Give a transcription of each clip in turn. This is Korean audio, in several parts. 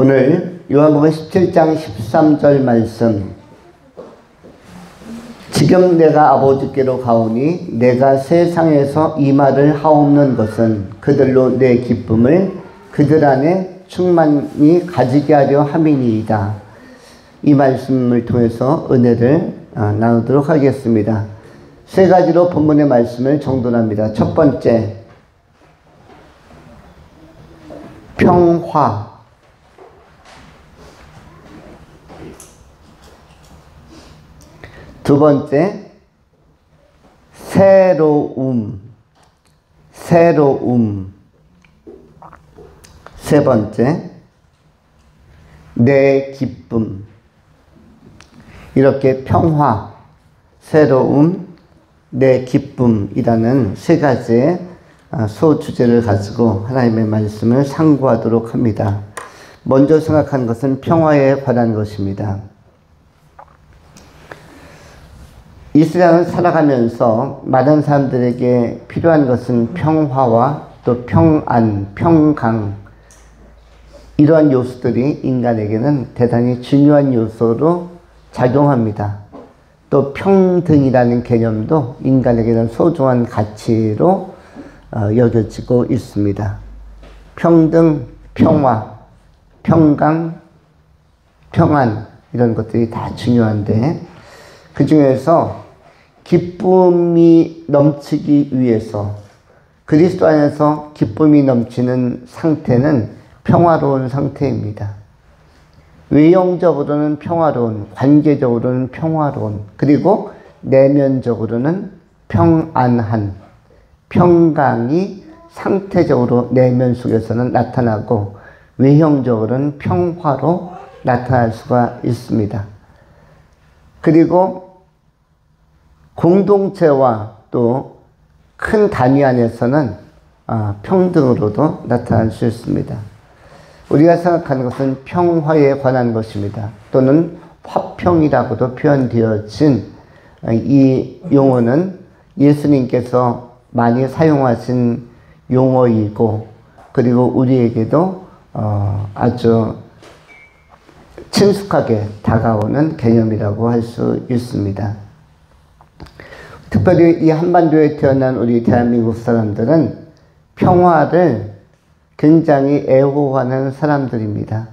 오늘 요한복음 17장 13절 말씀. 지금 내가 아버지께로 가오니 내가 세상에서 이 말을 하옵는 것은 그들로 내 기쁨을 그들 안에 충만히 가지게 하려 함이니이다. 이 말씀을 통해서 은혜를 나누도록 하겠습니다. 세 가지로 본문의 말씀을 정돈합니다. 첫 번째, 평화. 두 번째, 새로움. 세 번째, 내 기쁨. 이렇게 평화, 새로움, 내 기쁨이라는 세 가지의 소주제를 가지고 하나님의 말씀을 상고하도록 합니다. 먼저 생각한 것은 평화에 관한 것입니다. 이 세상을 살아가면서 많은 사람들에게 필요한 것은 평화와 또 평안, 평강, 이러한 요소들이 인간에게는 대단히 중요한 요소로 작용합니다. 또 평등이라는 개념도 인간에게는 소중한 가치로 여겨지고 있습니다. 평등, 평화, 평강, 평안, 이런 것들이 다 중요한데, 그 중에서 기쁨이 넘치기 위해서, 그리스도 안에서 기쁨이 넘치는 상태는 평화로운 상태입니다. 외형적으로는 평화로운, 관계적으로는 평화로운, 그리고 내면적으로는 평안한, 평강이 상태적으로 내면 속에서는 나타나고 외형적으로는 평화로 나타날 수가 있습니다. 그리고 공동체와 또 큰 단위 안에서는 평등으로도 나타날 수 있습니다. 우리가 생각하는 것은 평화에 관한 것입니다. 또는 화평이라고도 표현되어진 이 용어는 예수님께서 많이 사용하신 용어이고, 그리고 우리에게도 아주 친숙하게 다가오는 개념이라고 할 수 있습니다. 특별히 이 한반도에 태어난 우리 대한민국 사람들은 평화를 굉장히 애호하는 사람들입니다.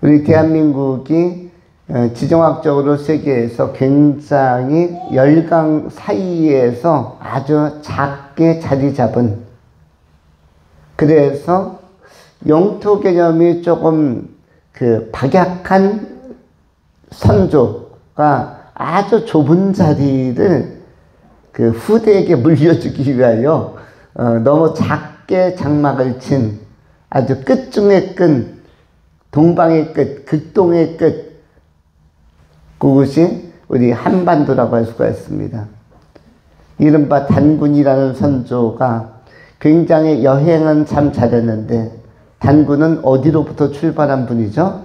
우리 대한민국이 지정학적으로 세계에서 굉장히 열강 사이에서 아주 작게 자리 잡은, 그래서 영토 개념이 조금 박약한 선조가 아주 좁은 자리를 후대에게 물려주기 위하여 너무 작게 장막을 친 아주 끝 중의 끝, 동방의 끝, 극동의 끝, 그것이 우리 한반도라고 할 수가 있습니다. 이른바 단군이라는 선조가 굉장히 여행은 참 잘했는데, 단군은 어디로부터 출발한 분이죠?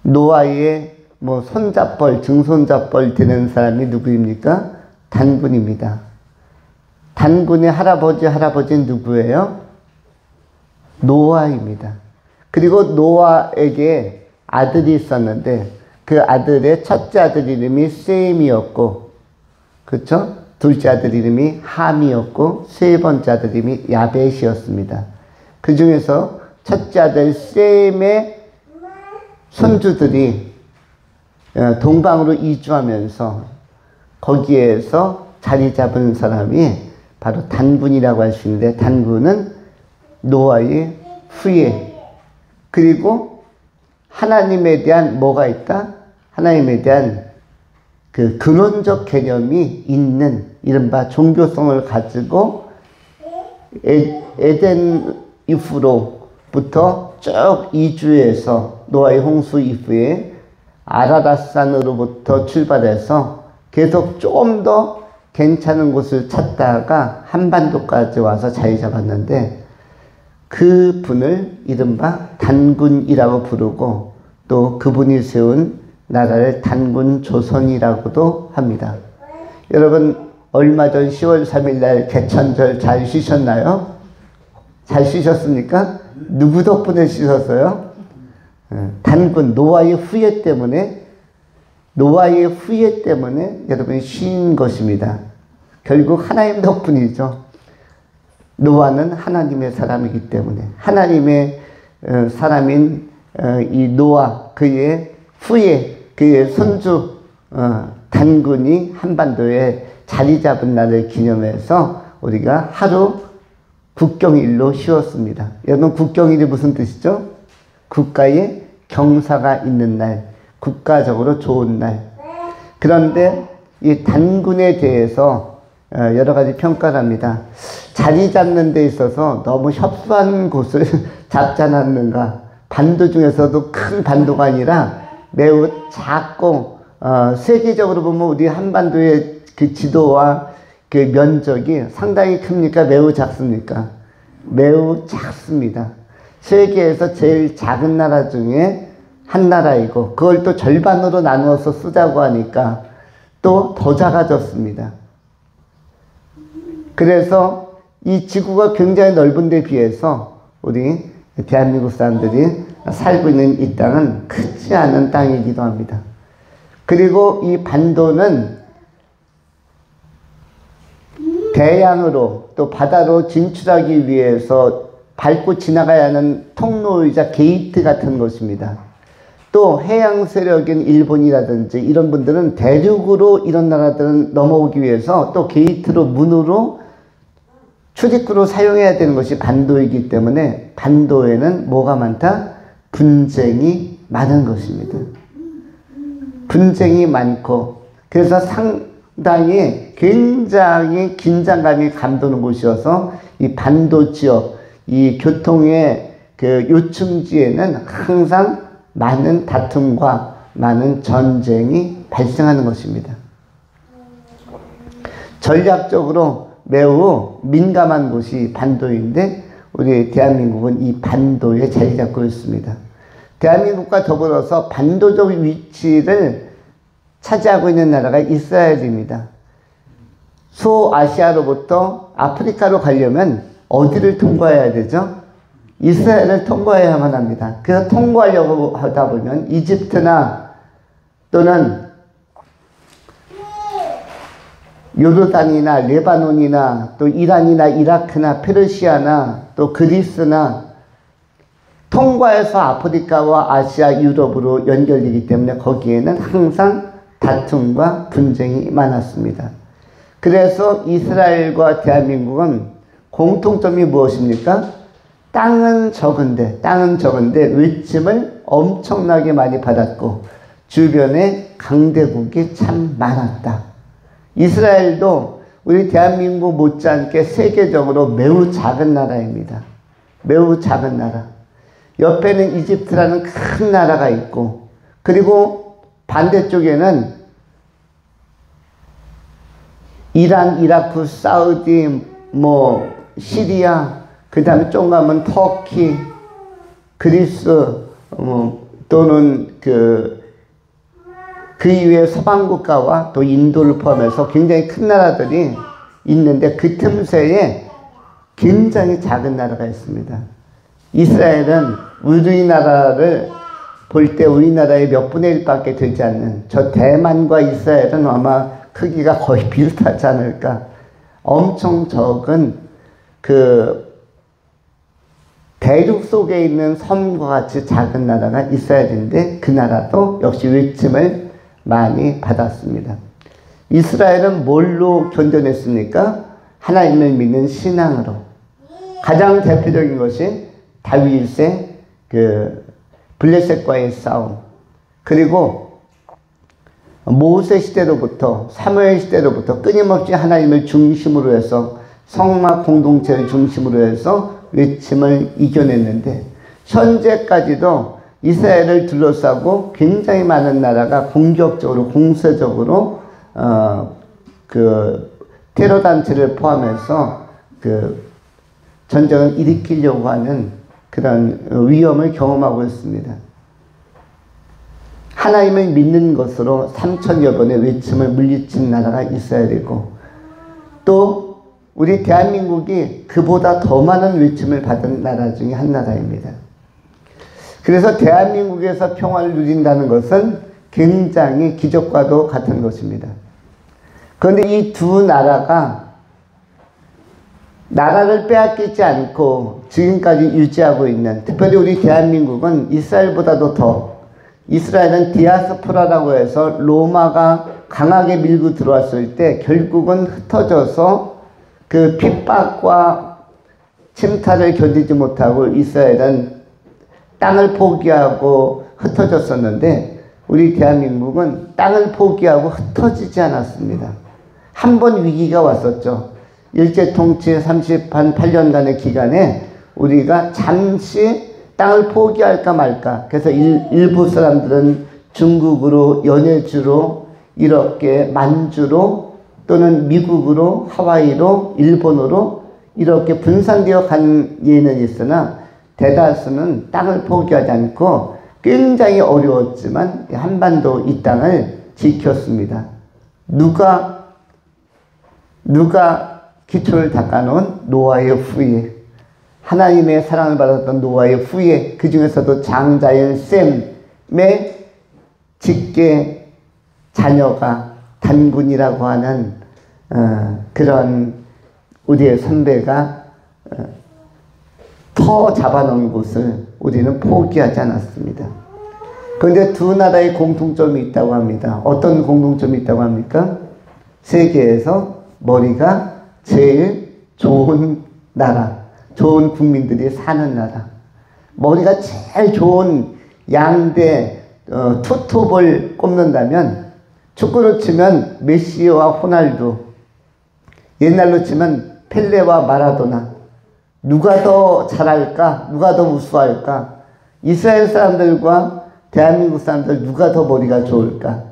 노아의 손자뻘, 증손자뻘 되는 사람이 누구입니까? 단군입니다. 단군의 할아버지는 누구예요? 노아입니다. 그리고 노아에게 아들이 있었는데, 그 아들의 첫째 아들 이름이 셈이었고, 그렇죠? 둘째 아들 이름이 함이었고, 세 번째 아들 이름이 야벳이었습니다. 그 중에서 첫째 아들 셈의 손주들이 동방으로 이주하면서 거기에서 자리 잡은 사람이 바로 단군이라고 할 수 있는데, 단군은 노아의 후예, 그리고 하나님에 대한 뭐가 있다? 하나님에 대한 근원적 개념이 있는 이른바 종교성을 가지고 에덴 이후로부터 쭉 이주해서 노아의 홍수 이후에 아라랏산으로부터 출발해서 계속 좀 더 괜찮은 곳을 찾다가 한반도까지 와서 자리 잡았는데, 그 분을 이른바 단군이라고 부르고, 또 그분이 세운 나라를 단군 조선이라고도 합니다. 여러분, 얼마 전 10월 3일 날 개천절 잘 쉬셨나요? 잘 쉬셨습니까? 누구 덕분에 씻었어요? 단군 노아의 후예 때문에 여러분이 쉰 것입니다. 결국 하나님 덕분이죠. 노아는 하나님의 사람이기 때문에 하나님의 사람인 이 노아 그의 후예 그의 손주 단군이 한반도에 자리 잡은 날을 기념해서 우리가 하루 국경일로 쉬었습니다. 여러분 국경일이 무슨 뜻이죠? 국가에 경사가 있는 날, 국가적으로 좋은 날. 그런데 이 단군에 대해서 여러 가지 평가를 합니다. 자리 잡는 데 있어서 너무 협소한 곳을 잡지 않았는가. 반도 중에서도 큰 반도가 아니라 매우 작고 세계적으로 보면 우리 한반도의 그 지도와 그 면적이 상당히 큽니까? 매우 작습니까? 매우 작습니다. 세계에서 제일 작은 나라 중에 한 나라이고 그걸 또 절반으로 나누어서 쓰자고 하니까 또 더 작아졌습니다. 그래서 이 지구가 굉장히 넓은 데 비해서 우리 대한민국 사람들이 살고 있는 이 땅은 크지 않은 땅이기도 합니다. 그리고 이 반도는 대양으로 또 바다로 진출하기 위해서 밟고 지나가야 하는 통로이자 게이트 같은 것입니다. 또 해양 세력인 일본이라든지 이런 분들은 대륙으로 이런 나라들은 넘어오기 위해서 또 게이트로 문으로 출입구로 사용해야 되는 것이 반도이기 때문에 반도에는 뭐가 많다? 분쟁이 많은 것입니다. 분쟁이 많고 그래서 상당히 굉장히 긴장감이 감도는 곳이어서 이 반도 지역 이 교통의 그 요충지에는 항상 많은 다툼과 많은 전쟁이 발생하는 것입니다. 전략적으로 매우 민감한 곳이 반도인데 우리 대한민국은 이 반도에 자리 잡고 있습니다. 대한민국과 더불어서 반도적 위치를 차지하고 있는 나라가 이스라엘입니다. 소아시아로부터 아프리카로 가려면 어디를 통과해야 되죠? 이스라엘을 통과해야만 합니다. 그래서 통과하려고 하다 보면 이집트나 또는 요르단이나 레바논이나 또 이란이나 이라크나 페르시아나 또 그리스나 통과해서 아프리카와 아시아, 유럽으로 연결되기 때문에 거기에는 항상 다툼과 분쟁이 많았습니다. 그래서 이스라엘과 대한민국은 공통점이 무엇입니까? 땅은 적은데 외침을 엄청나게 많이 받았고 주변에 강대국이 참 많았다. 이스라엘도 우리 대한민국 못지않게 세계적으로 매우 작은 나라입니다. 매우 작은 나라. 옆에는 이집트라는 큰 나라가 있고 그리고 반대쪽에는 이란, 이라크, 사우디, 시리아, 그 다음에 좀 가면 터키, 그리스, 또는 그 이외의 서방 국가와 또 인도를 포함해서 굉장히 큰 나라들이 있는데 그 틈새에 굉장히 작은 나라가 있습니다. 이스라엘은 우리나라를 볼 때 우리나라의 몇 분의 1밖에 되지 않는 저 대만과 이스라엘은 아마 크기가 거의 비슷하지 않을까. 엄청 적은 그 대륙 속에 있는 섬과 같이 작은 나라가 이스라엘인데 그 나라도 역시 외침을 많이 받았습니다. 이스라엘은 뭘로 견뎌냈습니까? 하나님을 믿는 신앙으로. 가장 대표적인 것이 다윗의 그 블레셋과의 싸움, 그리고 모세 시대로부터 사무엘 시대로부터 끊임없이 하나님을 중심으로 해서 성막 공동체를 중심으로 해서 외침을 이겨냈는데 현재까지도 이스라엘을 둘러싸고 굉장히 많은 나라가 공격적으로 공세적으로 그 테러 단체를 포함해서 그 전쟁을 일으키려고 하는 그런 위험을 경험하고 있습니다. 하나님을 믿는 것으로 3000여 번의 외침을 물리친 나라가 이스라엘이고 또 우리 대한민국이 그보다 더 많은 외침을 받은 나라 중에 한 나라입니다. 그래서 대한민국에서 평화를 누린다는 것은 굉장히 기적과도 같은 것입니다. 그런데 이 두 나라가 나라를 빼앗기지 않고 지금까지 유지하고 있는, 특별히 우리 대한민국은 이스라엘보다도 더, 이스라엘은 디아스포라라고 해서 로마가 강하게 밀고 들어왔을 때 결국은 흩어져서 그 핍박과 침탈을 견디지 못하고 이스라엘은 땅을 포기하고 흩어졌었는데, 우리 대한민국은 땅을 포기하고 흩어지지 않았습니다. 한 번 위기가 왔었죠. 일제통치 38년간의 기간에 우리가 잠시 땅을 포기할까 말까. 그래서 일부 사람들은 중국으로, 연해주로, 이렇게 만주로, 또는 미국으로, 하와이로, 일본으로 이렇게 분산되어 간 예는 있으나 대다수는 땅을 포기하지 않고 굉장히 어려웠지만 한반도 이 땅을 지켰습니다. 누가 기초를 닦아놓은 노아의 후예, 하나님의 사랑을 받았던 노아의 후예, 그 중에서도 장자연 셈의 직계 자녀가 단군이라고 하는 그런 우리의 선배가 터 잡아놓은 곳을 우리는 포기하지 않았습니다. 그런데 두 나라의 공통점이 있다고 합니다. 어떤 공통점이 있다고 합니까? 세계에서 머리가 제일 좋은 나라, 좋은 국민들이 사는 나라, 머리가 제일 좋은 양대 투톱을 꼽는다면, 축구로 치면 메시와 호날두, 옛날로 치면 펠레와 마라도나, 누가 더 잘할까? 누가 더 우수할까? 이스라엘 사람들과 대한민국 사람들 누가 더 머리가 좋을까?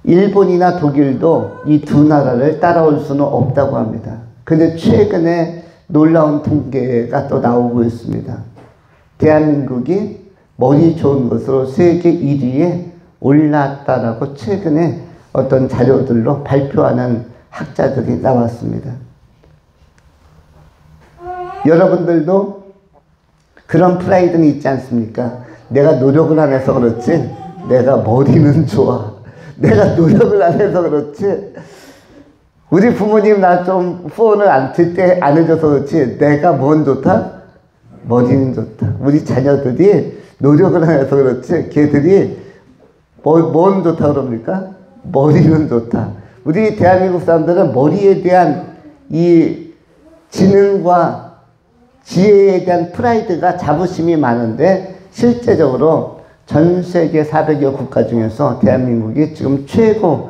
일본이나 독일도 이 두 나라를 따라올 수는 없다고 합니다. 그런데 최근에 놀라운 통계가 또 나오고 있습니다. 대한민국이 머리 좋은 것으로 세계 1위에 올랐다라고 최근에 어떤 자료들로 발표하는 학자들이 나왔습니다. 여러분들도 그런 프라이드는 있지 않습니까? 내가 노력을 안 해서 그렇지, 내가 머리는 좋아. 내가 노력을 안 해서 그렇지, 우리 부모님 나 좀 후원을 제때 안 해줘서 그렇지, 내가 뭔 좋다? 머리는 좋다. 우리 자녀들이 노력을 안 해서 그렇지, 걔들이 뭔 좋다 그럽니까? 머리는 좋다. 우리 대한민국 사람들은 머리에 대한 이 지능과 지혜에 대한 프라이드가, 자부심이 많은데, 실제적으로 전 세계 400여 국가 중에서 대한민국이 지금 최고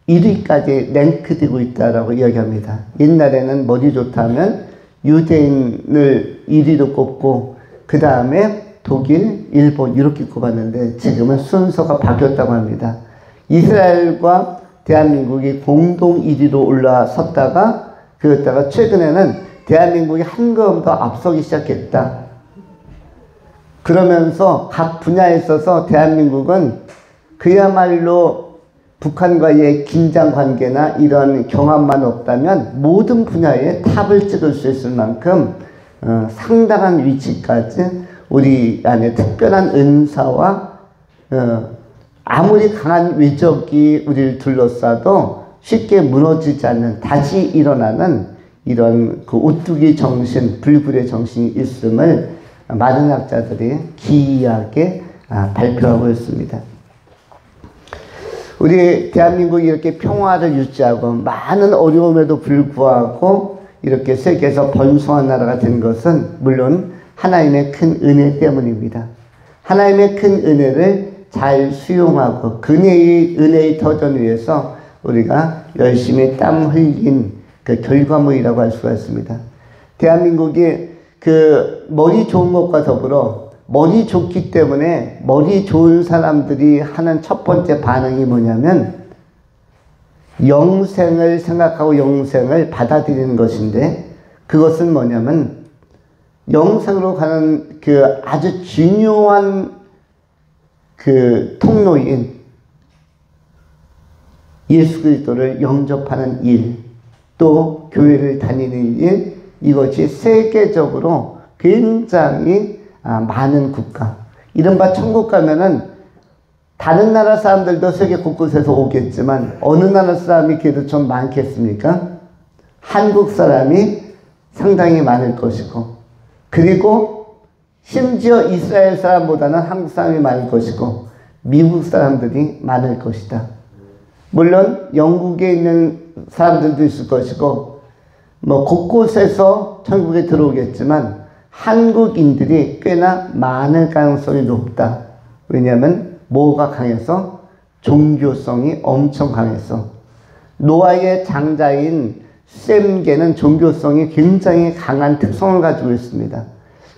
1위까지 랭크되고 있다라고 이야기합니다. 옛날에는 머리 좋다면 유대인을 1위로 꼽고 그 다음에 독일, 일본 이렇게 꼽았는데 지금은 순서가 바뀌었다고 합니다. 이스라엘과 대한민국이 공동 1위로 올라섰다가 그랬다가 최근에는 대한민국이 한 걸음 더 앞서기 시작했다. 그러면서 각 분야에 있어서 대한민국은 그야말로 북한과의 긴장 관계나 이런 경험만 없다면 모든 분야에 탑을 찍을 수 있을 만큼 상당한 위치까지 우리 안에 특별한 은사와 아무리 강한 외적이 우리를 둘러싸도 쉽게 무너지지 않는, 다시 일어나는 이런 그 오뚜기 정신, 불굴의 정신이 있음을 많은 학자들이 기이하게 발표하고 있습니다. 우리 대한민국이 이렇게 평화를 유지하고 많은 어려움에도 불구하고 이렇게 세계에서 번성한 나라가 된 것은 물론 하나님의 큰 은혜 때문입니다. 하나님의 큰 은혜를 잘 수용하고 은혜의 터전 위에서 우리가 열심히 땀 흘린 그 결과물이라고 할 수가 있습니다. 대한민국이 그 머리 좋은 것과 더불어 머리 좋기 때문에 머리 좋은 사람들이 하는 첫 번째 반응이 뭐냐면 영생을 생각하고 영생을 받아들이는 것인데, 그것은 뭐냐면 영생으로 가는 그 아주 중요한 그 통로인 예수 그리스도를 영접하는 일, 또 믿고 교회를 다니는 일, 이것이 세계적으로 굉장히 많은 국가. 이른바 천국 가면은 다른 나라 사람들도 세계 곳곳에서 오겠지만 어느 나라 사람이 그래도 좀 많겠습니까? 한국 사람이 상당히 많을 것이고, 그리고 심지어 이스라엘 사람보다는 한국 사람이 많을 것이고, 미국 사람들이 많을 것이다. 물론 영국에 있는 사람들도 있을 것이고, 뭐 곳곳에서 천국에 들어오겠지만 한국인들이 꽤나 많을 가능성이 높다. 왜냐하면 뭐가 강해서? 종교성이 엄청 강해서. 노아의 장자인 셈계는 종교성이 굉장히 강한 특성을 가지고 있습니다.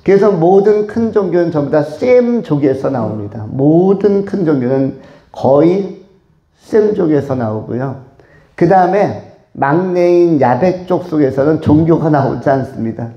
그래서 모든 큰 종교는 전부 다 셈족에서 나옵니다. 모든 큰 종교는 거의 셈족에서 나오고요. 그 다음에 막내인 야벳족 속에서는 종교가 나오지 않습니다.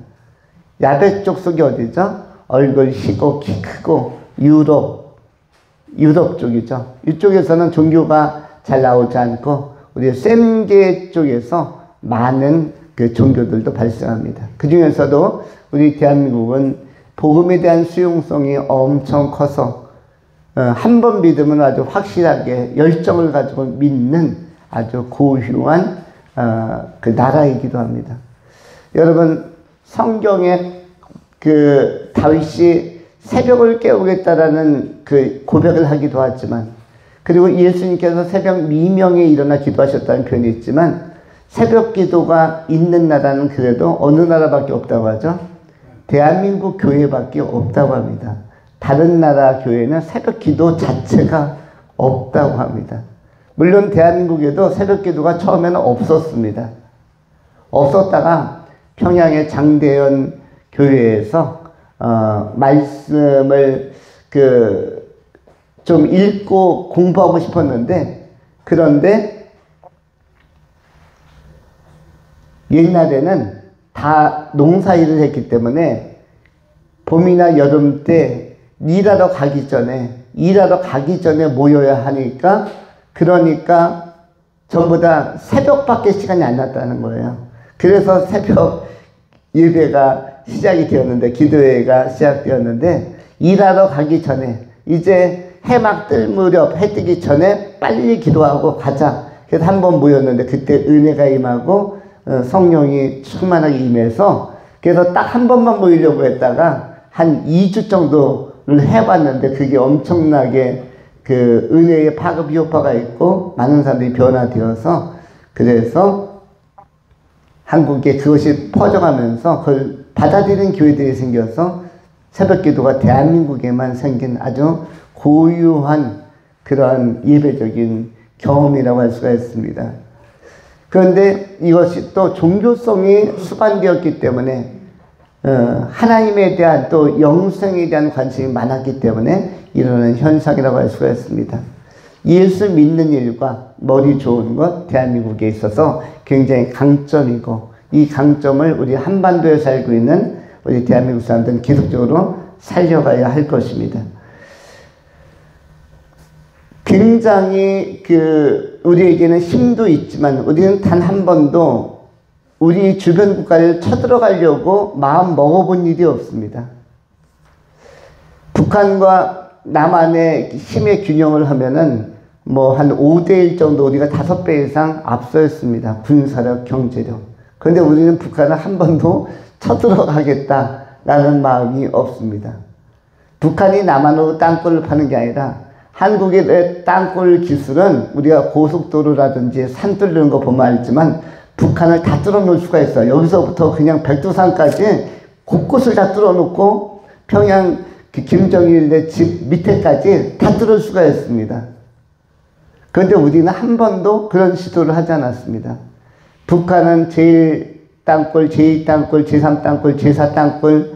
야벳족 속이 어디죠? 얼굴 희고 키 크고 유럽 쪽이죠. 이쪽에서는 종교가 잘 나오지 않고 우리 셈계 쪽에서 많은 그 종교들도 발생합니다. 그 중에서도 우리 대한민국은 복음에 대한 수용성이 엄청 커서 한 번 믿으면 아주 확실하게 열정을 가지고 믿는 아주 고유한 그 나라이기도 합니다. 여러분, 성경에 그 다윗이 새벽을 깨우겠다라는 그 고백을 하기도 하지만, 그리고 예수님께서 새벽 미명에 일어나 기도하셨다는 표현이 있지만, 새벽 기도가 있는 나라는 그래도 어느 나라밖에 없다고 하죠? 대한민국 교회밖에 없다고 합니다. 다른 나라 교회는 새벽 기도 자체가 없다고 합니다. 물론 대한민국에도 새벽 기도가 처음에는 없었습니다. 없었다가 평양의 장대현 교회에서 말씀을 좀 읽고 공부하고 싶었는데, 그런데 옛날에는 다 농사일을 했기 때문에 봄이나 여름 때 일하러 가기 전에 모여야 하니까, 그러니까 전부 다 새벽밖에 시간이 안 났다는 거예요. 그래서 새벽 예배가 시작이 되었는데, 기도회가 시작되었는데, 일하러 가기 전에, 이제 해 막 뜰 무렵, 해 뜨기 전에 빨리 기도하고 가자. 그래서 한번 모였는데, 그때 은혜가 임하고 성령이 충만하게 임해서, 그래서 딱 한 번만 모이려고 했다가 한 2주 정도를 해봤는데, 그게 엄청나게 그 은혜의 파급 효과가 있고 많은 사람들이 변화되어서, 그래서 한국에 그것이 퍼져가면서 그걸 받아들이는 교회들이 생겨서 새벽 기도가 대한민국에만 생긴 아주 고유한 그러한 예배적인 경험이라고 할 수가 있습니다. 그런데 이것이 또 종교성이 수반되었기 때문에 하나님에 대한 또 영생에 대한 관심이 많았기 때문에 일어나는 현상이라고 할 수가 있습니다. 예수 믿는 일과 머리 좋은 것, 대한민국에 있어서 굉장히 강점이고, 이 강점을 우리 한반도에 살고 있는 우리 대한민국 사람들은 계속적으로 살려가야 할 것입니다. 굉장히 우리에게는 힘도 있지만 우리는 단 한 번도 우리 주변 국가를 쳐들어가려고 마음 먹어본 일이 없습니다. 북한과 남한의 힘의 균형을 하면은 뭐 한 5대1 정도 우리가 5배 이상 앞서 있습니다. 군사력, 경제력. 그런데 우리는 북한을 한 번도 쳐들어가겠다라는 마음이 없습니다. 북한이 남한으로 땅굴을 파는 게 아니라 한국의 땅굴 기술은 우리가 고속도로라든지 산 뚫는 거 보면 알지만 북한을 다 뚫어놓을 수가 있어요. 여기서부터 그냥 백두산까지 곳곳을 다 뚫어놓고 평양 김정일의 집 밑에까지 다 뚫을 수가 있습니다. 그런데 우리는 한 번도 그런 시도를 하지 않았습니다. 북한은 제1땅굴, 제2땅굴, 제3땅굴, 제4땅굴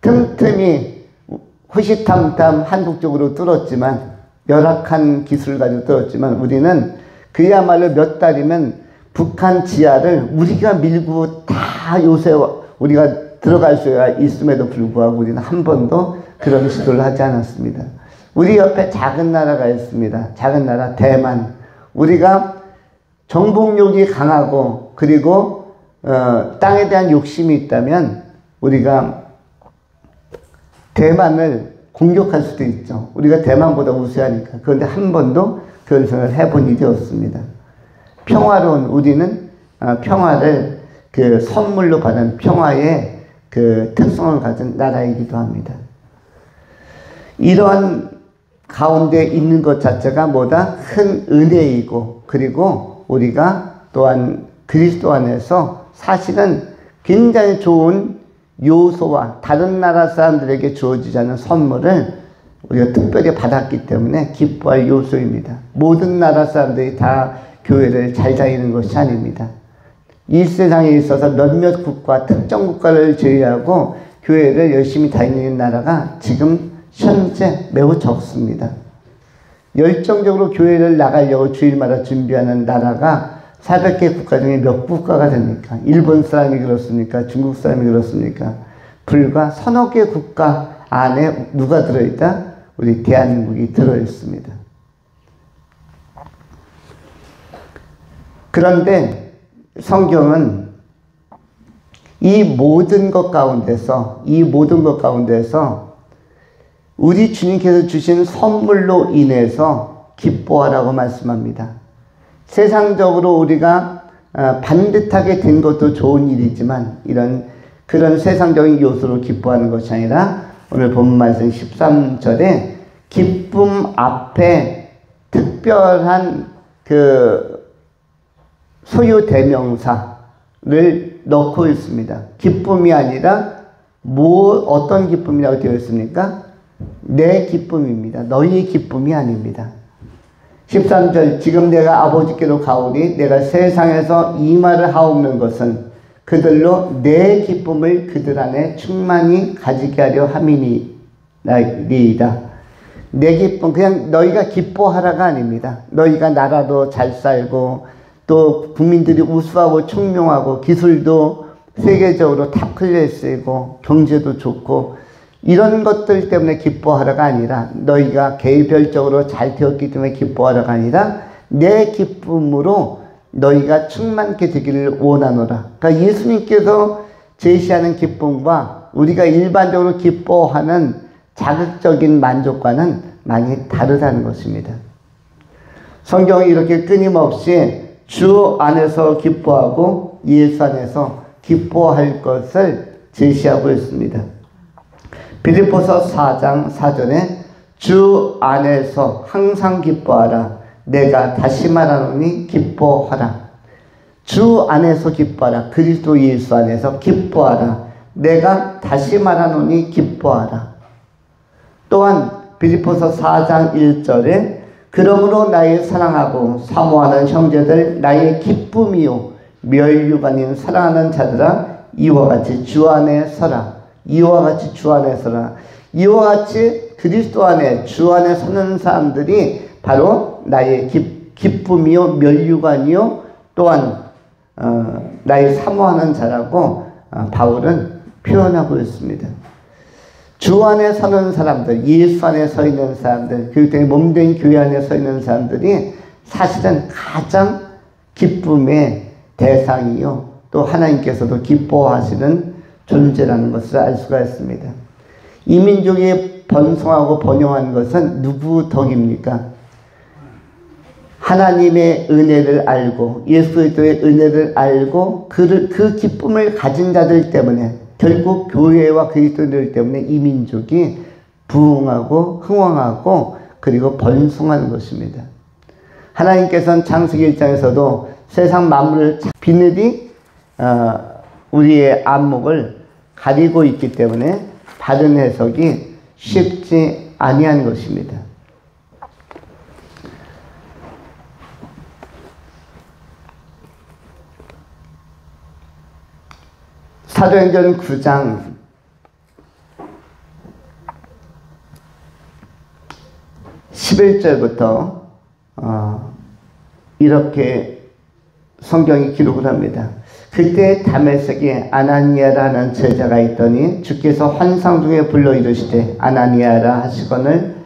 틈틈이 호시탐탐 한국 쪽으로 뚫었지만, 열악한 기술을 가지고 뚫었지만, 우리는 그야말로 몇 달이면 북한 지하를 우리가 밀고 다 요새 우리가 들어갈 수가 있음에도 불구하고 우리는 한 번도 그런 시도를 하지 않았습니다. 우리 옆에 작은 나라가 있습니다. 작은 나라 대만. 우리가 정복력이 강하고, 그리고 땅에 대한 욕심이 있다면 우리가 대만을 공격할 수도 있죠. 우리가 대만보다 우세하니까. 그런데 한 번도 그런 생각을 해본 일이 없습니다. 평화로운 우리는 평화를 그 선물로 받은 평화의 그 특성을 가진 나라이기도 합니다. 이러한 가운데 있는 것 자체가 뭐다? 큰 은혜이고, 그리고 우리가 또한 그리스도 안에서 사실은 굉장히 좋은 요소와 다른 나라 사람들에게 주어지지 않은 선물을 우리가 특별히 받았기 때문에 기뻐할 요소입니다. 모든 나라 사람들이 다 교회를 잘 다니는 것이 아닙니다. 이 세상에 있어서 몇몇 국가, 특정 국가를 제외하고 교회를 열심히 다니는 나라가 지금 현재 매우 적습니다. 열정적으로 교회를 나가려고 주일마다 준비하는 나라가 400개 국가 중에 몇 국가가 됩니까? 일본 사람이 그렇습니까? 중국 사람이 그렇습니까? 불과 서너 개 국가 안에 누가 들어있다? 우리 대한민국이 들어있습니다. 그런데 성경은 이 모든 것 가운데서 우리 주님께서 주신 선물로 인해서 기뻐하라고 말씀합니다. 세상적으로 우리가 반듯하게 된 것도 좋은 일이지만 그런 세상적인 요소로 기뻐하는 것이 아니라 오늘 본문 말씀 13절에 기쁨 앞에 특별한 그 소유 대명사를 넣고 있습니다. 기쁨이 아니라 어떤 기쁨이라고 되어 있습니까? 내 기쁨입니다. 너희의 기쁨이 아닙니다. 13절 지금 내가 아버지께로 가오니 내가 세상에서 이 말을 하옵는 것은 그들로 내 기쁨을 그들 안에 충만히 가지게 하려 함이니이다. 내 기쁨 그냥 너희가 기뻐하라가 아닙니다. 너희가 나라도 잘 살고 또 국민들이 우수하고 총명하고 기술도 세계적으로 탑클래스이고 경제도 좋고 이런 것들 때문에 기뻐하라가 아니라 너희가 개별적으로 잘 되었기 때문에 기뻐하라가 아니라 내 기쁨으로 너희가 충만케 되기를 원하노라. 그러니까 예수님께서 제시하는 기쁨과 우리가 일반적으로 기뻐하는 자극적인 만족과는 많이 다르다는 것입니다. 성경이 이렇게 끊임없이 주 안에서 기뻐하고 예수 안에서 기뻐할 것을 제시하고 있습니다. 빌립보서 4장 4절에 주 안에서 항상 기뻐하라. 내가 다시 말하노니 기뻐하라. 주 안에서 기뻐하라. 그리스도 예수 안에서 기뻐하라. 내가 다시 말하노니 기뻐하라. 또한 빌립보서 4장 1절에 그러므로 나의 사랑하고 사모하는 형제들 나의 기쁨이요 멸류관인 사랑하는 자들아 이와 같이 주 안에 서라. 이와 같이 주 안에 서라. 이와 같이 그리스도 안에 주 안에 서는 사람들이 바로 나의 기쁨이요 멸류관이요 또한 나의 사모하는 자라고 바울은 표현하고 있습니다. 주 안에 서는 사람들, 예수 안에 서 있는 사람들, 그리고 몸된 교회 안에 서 있는 사람들이 사실은 가장 기쁨의 대상이요 또 하나님께서도 기뻐하시는 존재라는 것을 알 수가 있습니다. 이 민족이 번성하고 번영한 것은 누구 덕입니까? 하나님의 은혜를 알고 예수 그리스도의 은혜를 알고 그 기쁨을 가진 자들 때문에 결국 교회와 그리스도인들 때문에 이 민족이 부흥하고 흥왕하고 그리고 번성하는 것입니다. 하나님께서는 창세기 1장에서도 세상 만물을 비늘이 우리의 안목을 가리고 있기 때문에 다른 해석이 쉽지 아니한 것입니다. 사도행전 9장 11절부터 이렇게 성경이 기록을 합니다. 그때 다메섹에 아나니아라는 제자가 있더니 주께서 환상 중에 불러 이르시되 아나니아라 하시거늘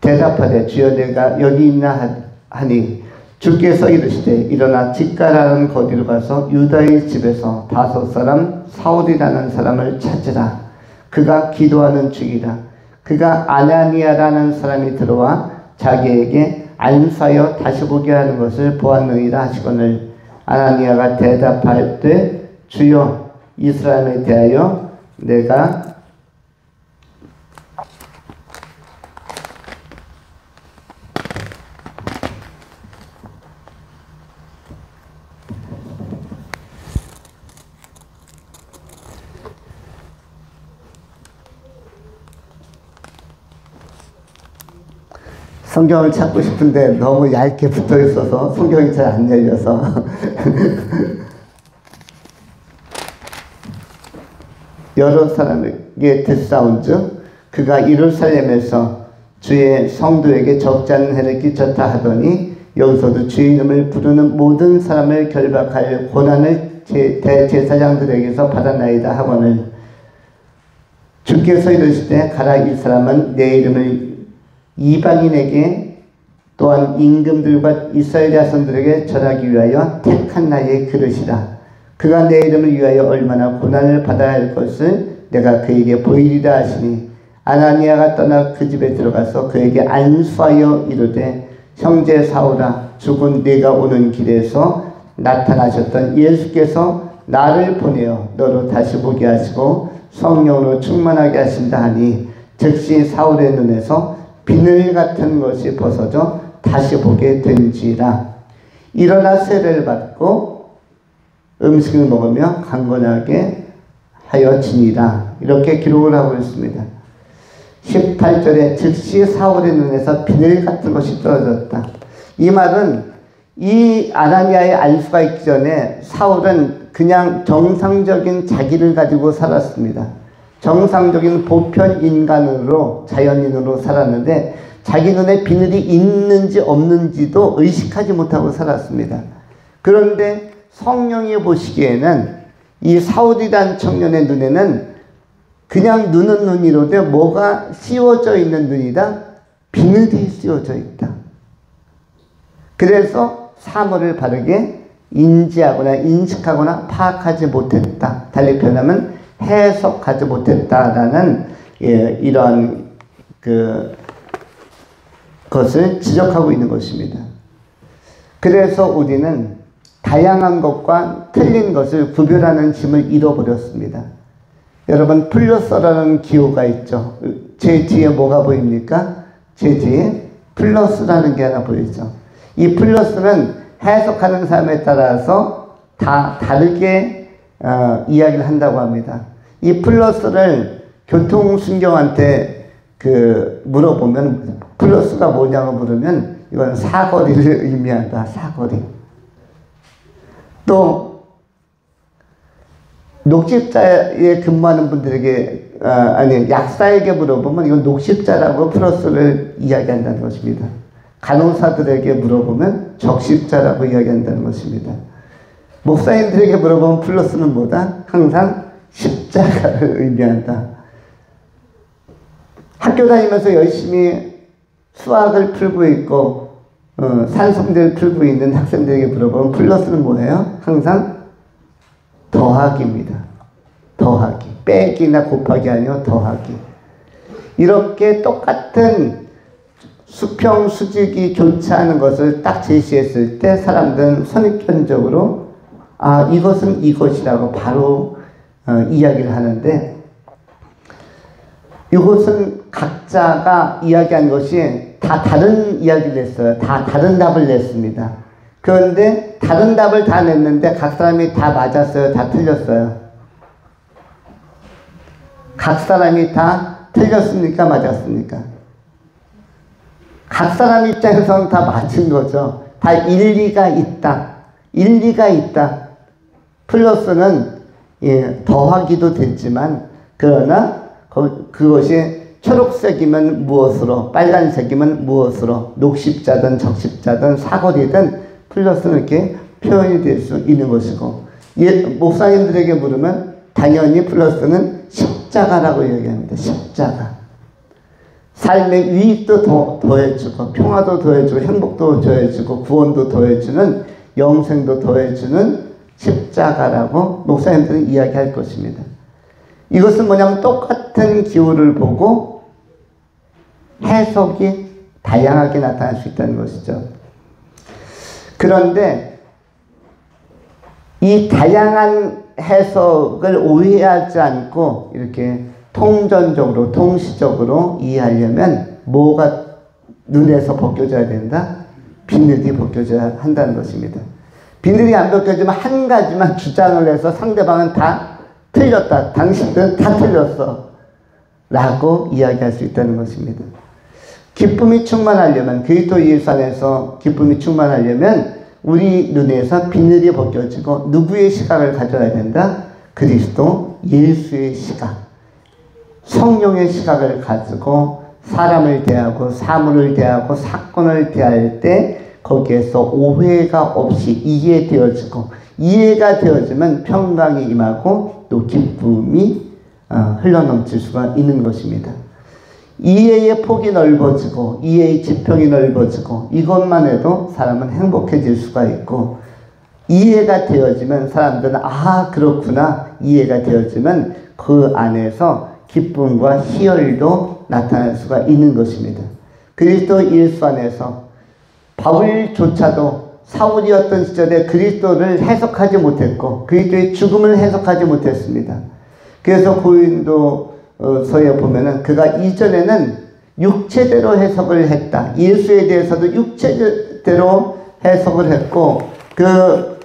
대답하되 주여 내가 여기 있나 하니 주께서 이르시되 일어나 직가라는 거리로 가서 유다의 집에서 5사람 사울이라는 사람을 찾으라. 그가 기도하는 중이라. 그가 아나니아라는 사람이 들어와 자기에게 안수하여 다시 보게 하는 것을 보았느니라 하시거늘 아나니아가 대답할 때 주여 이 사람에 대하여 내가 성경을 찾고 싶은데 너무 얇게 붙어 있어서 성경이 잘 안 열려서 여러 사람에게 듣사온즉 그가 예루살렘에서 주의 성도에게 적지 않은 해를 끼쳤다 하더니 여기서도 주의 이름을 부르는 모든 사람을 결박할 권한을 대제사장들에게서 받았나이다 하거늘 주께서 이르시되 가라 이 사람은 내 이름을 이방인에게 또한 임금들과 이스라엘 자손들에게 전하기 위하여 택한 나의 그릇이라. 그가 내 이름을 위하여 얼마나 고난을 받아야 할 것을 내가 그에게 보이리라 하시니 아나니아가 떠나 그 집에 들어가서 그에게 안수하여 이르되 형제 사울아 죽은 네가 오는 길에서 나타나셨던 예수께서 나를 보내어 너로 다시 보게 하시고 성령으로 충만하게 하신다 하니 즉시 사울의 눈에서 비늘 같은 것이 벗어져 다시 보게 된지라. 일어나 세례를 받고 음식을 먹으며 강건하게 하여 지니라. 이렇게 기록을 하고 있습니다. 18절에 즉시 사울의 눈에서 비늘 같은 것이 떨어졌다. 이 말은 이 아나니아의 안수가 있기 전에 사울은 그냥 정상적인 자기를 가지고 살았습니다. 정상적인 보편 인간으로 자연인으로 살았는데 자기 눈에 비늘이 있는지 없는지도 의식하지 못하고 살았습니다. 그런데 성령이 보시기에는 이 사울이란 청년의 눈에는 그냥 눈은 눈이로되 뭐가 씌워져 있는 눈이다? 비늘이 씌워져 있다. 그래서 사물을 바르게 인지하거나 인식하거나 파악하지 못했다. 달리 표현하면 해석하지 못했다라는 이러한 것을 지적하고 있는 것입니다. 그래서 우리는 다양한 것과 틀린 것을 구별하는 힘을 잃어버렸습니다. 여러분 플러스라는 기호가 있죠. 제 뒤에 뭐가 보입니까? 제 뒤에 플러스라는 게 하나 보이죠. 이 플러스는 해석하는 사람에 따라서 다 다르게 이야기를 한다고 합니다. 이 플러스를 교통순경한테 물어보면 플러스가 뭐냐고 물으면 이건 사거리를 의미한다. 사거리. 또 녹십자에 근무하는 분들에게 약사에게 물어보면 이건 녹십자라고 플러스를 이야기한다는 것입니다. 간호사들에게 물어보면 적십자라고 이야기한다는 것입니다. 목사님들에게 물어보면 플러스는 뭐다? 항상 십자가를 의미한다. 학교 다니면서 열심히 수학을 풀고 있고 산수문제를 풀고 있는 학생들에게 물어보면 플러스는 뭐예요? 항상 더하기입니다. 더하기. 빼기나 곱하기 아니요 더하기. 이렇게 똑같은 수평, 수직이 교차하는 것을 딱 제시했을 때 사람들은 선입견적으로 이것은 이것이라고 바로 이야기를 하는데 이것은 각자가 이야기한 것이 다 다른 이야기를 냈어요. 다 다른 답을 냈습니다. 그런데 다른 답을 다 냈는데 각 사람이 다 맞았어요? 다 틀렸어요? 각 사람이 다 틀렸습니까? 맞았습니까? 각 사람 입장에서는 다 맞은 거죠. 다 일리가 있다. 일리가 있다. 플러스는 더하기도 됐지만 그러나 그것이 초록색이면 무엇으로, 빨간색이면 무엇으로, 녹십자든 적십자든 사거리든 플러스는 이렇게 표현이 될 수 있는 것이고, 목사님들에게 물으면 당연히 플러스는 십자가라고 얘기합니다. 십자가. 삶의 유익도 더해주고 평화도 더해주고 행복도 더해주고 구원도 더해주는 영생도 더해주는 십자가라고 목사님들은 이야기할 것입니다. 이것은 뭐냐면 똑같은 기호를 보고 해석이 다양하게 나타날 수 있다는 것이죠. 그런데 이 다양한 해석을 오해하지 않고 이렇게 통전적으로 통시적으로 이해하려면 뭐가 눈에서 벗겨져야 된다? 비늘이 벗겨져야 한다는 것입니다. 비늘이 안 벗겨지면 한 가지만 주장을 해서 상대방은 다 틀렸다. 당신들은 다 틀렸어. 라고 이야기할 수 있다는 것입니다. 기쁨이 충만하려면 그리스도 예수 안에서 기쁨이 충만하려면 우리 눈에서 비늘이 벗겨지고 누구의 시각을 가져야 된다? 그리스도 예수의 시각, 성령의 시각을 가지고 사람을 대하고 사물을 대하고 사건을 대할 때 거기에서 오해가 없이 이해되어지고 이해가 되어지면 평강이 임하고 또 기쁨이 흘러넘칠 수가 있는 것입니다. 이해의 폭이 넓어지고 이해의 지평이 넓어지고 이것만 해도 사람은 행복해질 수가 있고 이해가 되어지면 사람들은 아 그렇구나 이해가 되어지면 그 안에서 기쁨과 희열도 나타날 수가 있는 것입니다. 그리스도 예수 안에서 바울조차도 사울이었던 시절에 그리스도를 해석하지 못했고 그리스도의 죽음을 해석하지 못했습니다. 그래서 고린도서에 보면은 그가 이전에는 육체대로 해석을 했다. 예수에 대해서도 육체대로 해석을 했고 그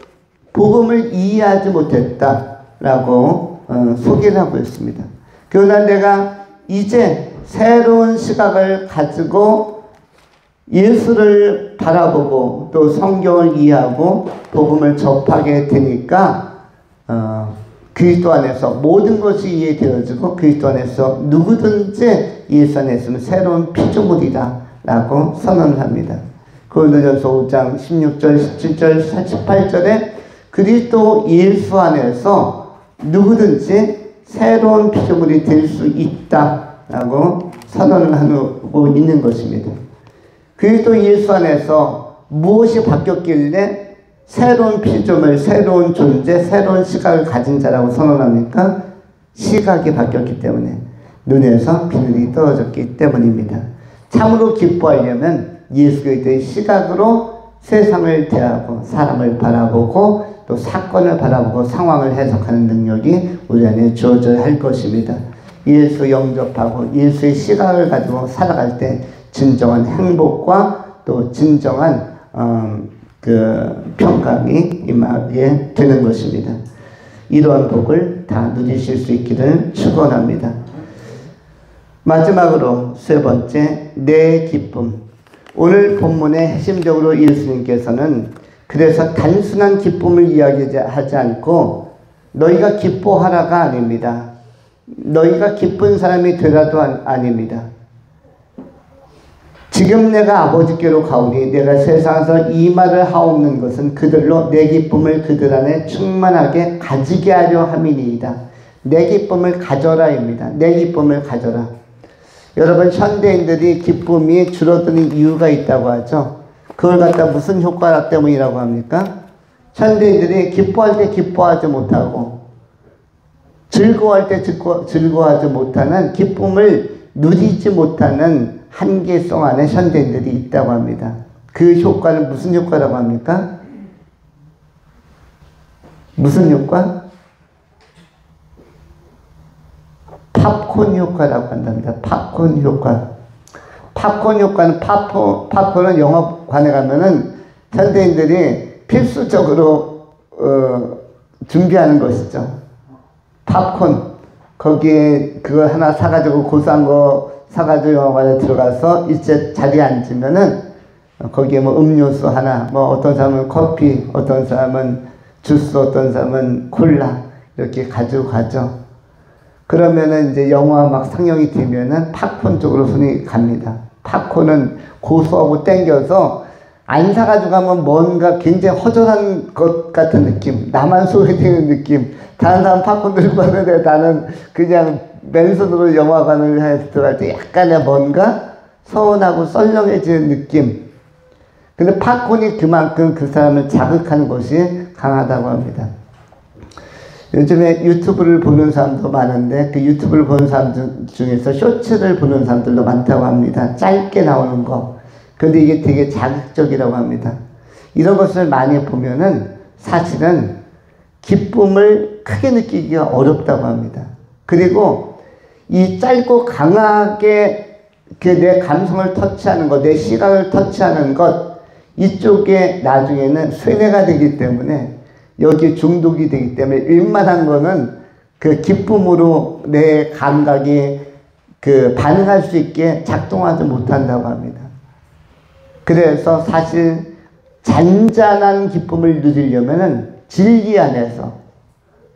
복음을 이해하지 못했다라고 소개를 하고 있습니다. 그러나 내가 이제 새로운 시각을 가지고 예수를 바라보고 또 성경을 이해하고 복음을 접하게 되니까 그리스도 안에서 모든 것이 이해되어지고 그리스도 안에서 누구든지 예수 안에서는 새로운 피조물이다 라고 선언을 합니다. 고린도전서 5장 16절 17절 18절에 그리스도 예수 안에서 누구든지 새로운 피조물이 될 수 있다라고 선언을 하고 있는 것입니다. 그리스도 예수 안에서 무엇이 바뀌었길래 새로운 피조물, 새로운 존재, 새로운 시각을 가진 자라고 선언합니까? 시각이 바뀌었기 때문에 눈에서 비늘이 떨어졌기 때문입니다. 참으로 기뻐하려면 예수 그리스도의 시각으로 세상을 대하고 사람을 바라보고 또 사건을 바라보고 상황을 해석하는 능력이 우리 안에 주어져야 할 것입니다. 예수 영접하고 예수의 시각을 가지고 살아갈 때 진정한 행복과 또 진정한 그 평강이 임하게 되는 것입니다. 이러한 복을 다 누리실 수 있기를 축원합니다. 마지막으로 세 번째, 내 기쁨. 오늘 본문의 핵심적으로 예수님께서는 그래서 단순한 기쁨을 이야기하지 않고 너희가 기뻐하라가 아닙니다. 너희가 기쁜 사람이 되라도 아닙니다. 지금 내가 아버지께로 가오니 내가 세상에서 이 말을 하옵는 것은 그들로 내 기쁨을 그들 안에 충만하게 가지게 하려 함이니이다. 내 기쁨을 가져라입니다. 내 기쁨을 가져라. 여러분 현대인들이 기쁨이 줄어드는 이유가 있다고 하죠. 그걸 갖다 무슨 효과 때문이라고 합니까? 현대인들이 기뻐할 때 기뻐하지 못하고 즐거워할 때 즐거워하지 못하는 기쁨을 누리지 못하는 한계성 안에 현대인들이 있다고 합니다. 그 효과는 무슨 효과라고 합니까? 무슨 효과? 팝콘 효과라고 한답니다. 팝콘 효과. 팝콘 효과는 팝콘은 영화관에 가면은 현대인들이 필수적으로 준비하는 것이죠. 팝콘. 거기에 그거 하나 사가지고 고소한 거 사가지고 영화관에 들어가서 일제 자리에 앉으면은 거기에 뭐 음료수 하나, 뭐 어떤 사람은 커피, 어떤 사람은 주스, 어떤 사람은 콜라 이렇게 가지고 가죠. 그러면은 이제 영화 막 상영이 되면은 팝콘 쪽으로 손이 갑니다. 팝콘은 고소하고 땡겨서 안 사가지고 가면 뭔가 굉장히 허전한 것 같은 느낌, 나만 소외되는 느낌, 다른 사람 팝콘 들고 가는데 나는 그냥 맨손으로 영화관을 해서 들어갈 때 약간의 뭔가 서운하고 썰렁해지는 느낌. 근데 팝콘이 그만큼 그 사람을 자극하는 것이 강하다고 합니다. 요즘에 유튜브를 보는 사람도 많은데 그 유튜브를 보는 사람들 중에서 쇼츠를 보는 사람들도 많다고 합니다. 짧게 나오는 거. 근데 이게 되게 자극적이라고 합니다. 이런 것을 많이 보면은 사실은 기쁨을 크게 느끼기가 어렵다고 합니다. 그리고 이 짧고 강하게 내 감성을 터치하는 것, 내 시각을 터치하는 것, 이쪽에 나중에는 쇠뇌가 되기 때문에 여기 중독이 되기 때문에 웬만한 거는 그 기쁨으로 내 감각이 반응할 수 있게 작동하지 못한다고 합니다. 그래서 사실 잔잔한 기쁨을 누리려면은 진리 안에서,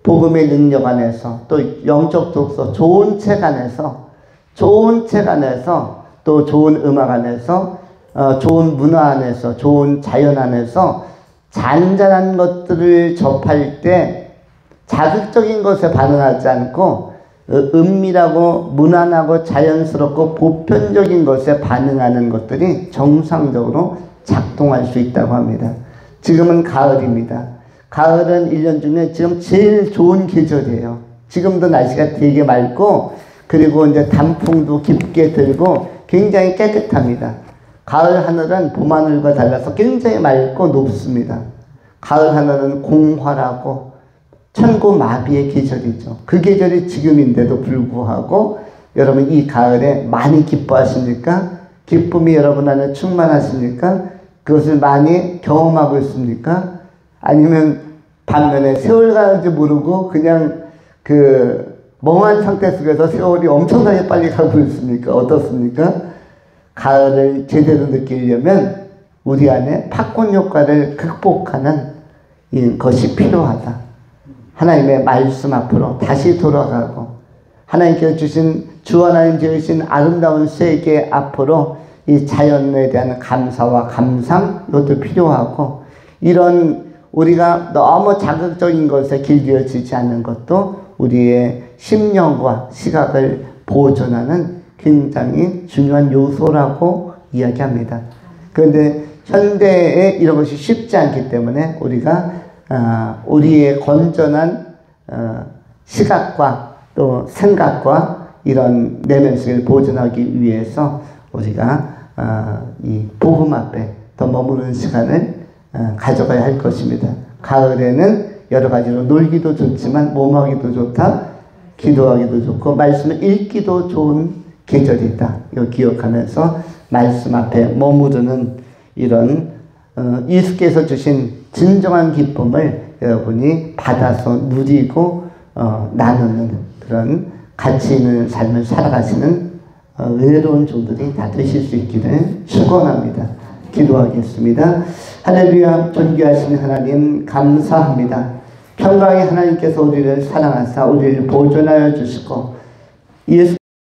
복음의 능력 안에서, 또 영적 독서, 좋은 책 안에서, 또 좋은 음악 안에서, 좋은 문화 안에서, 좋은 자연 안에서 잔잔한 것들을 접할 때 자극적인 것에 반응하지 않고 은밀하고 무난하고 자연스럽고 보편적인 것에 반응하는 것들이 정상적으로 작동할 수 있다고 합니다. 지금은 가을입니다. 가을은 1년 중에 지금 제일 좋은 계절이에요. 지금도 날씨가 되게 맑고 그리고 이제 단풍도 깊게 들고 굉장히 깨끗합니다. 가을 하늘은 봄 하늘과 달라서 굉장히 맑고 높습니다. 가을 하늘은 공활하고 천고마비의 계절이죠. 그 계절이 지금인데도 불구하고 여러분 이 가을에 많이 기뻐하십니까? 기쁨이 여러분 안에 충만하십니까? 그것을 많이 경험하고 있습니까? 아니면 반면에 세월 가는지 모르고 그냥 멍한 상태 속에서 세월이 엄청나게 빨리 가고 있습니까? 어떻습니까? 가을을 제대로 느끼려면 우리 안에 팝콘 효과를 극복하는 것이 필요하다. 하나님의 말씀 앞으로 다시 돌아가고 하나님께서 주신 주 하나님 지으신 아름다운 세계 앞으로 이 자연에 대한 감사와 감상 이것도 필요하고 이런 우리가 너무 자극적인 것에 길들여지지 않는 것도 우리의 심령과 시각을 보존하는 굉장히 중요한 요소라고 이야기합니다. 그런데 현대에 이런 것이 쉽지 않기 때문에 우리가 우리의 건전한 시각과 또 생각과 이런 내면식을 보존하기 위해서 우리가 이 복음 앞에 더 머무르는 시간을 가져가야 할 것입니다. 가을에는 여러 가지로 놀기도 좋지만 몸하기도 좋다, 기도하기도 좋고 말씀을 읽기도 좋은 계절이다. 이거 기억하면서 말씀 앞에 머무르는 이런 예수께서 주신 진정한 기쁨을 여러분이 받아서 누리고 나누는 그런 가치 있는 삶을 살아가시는 의로운 종들이 다 되실 수 있기를 축원합니다. 기도하겠습니다. 할렐루야. 존귀하신 하나님 감사합니다. 평강의 하나님께서 우리를 사랑하사 우리를 보존하여 주시고 예수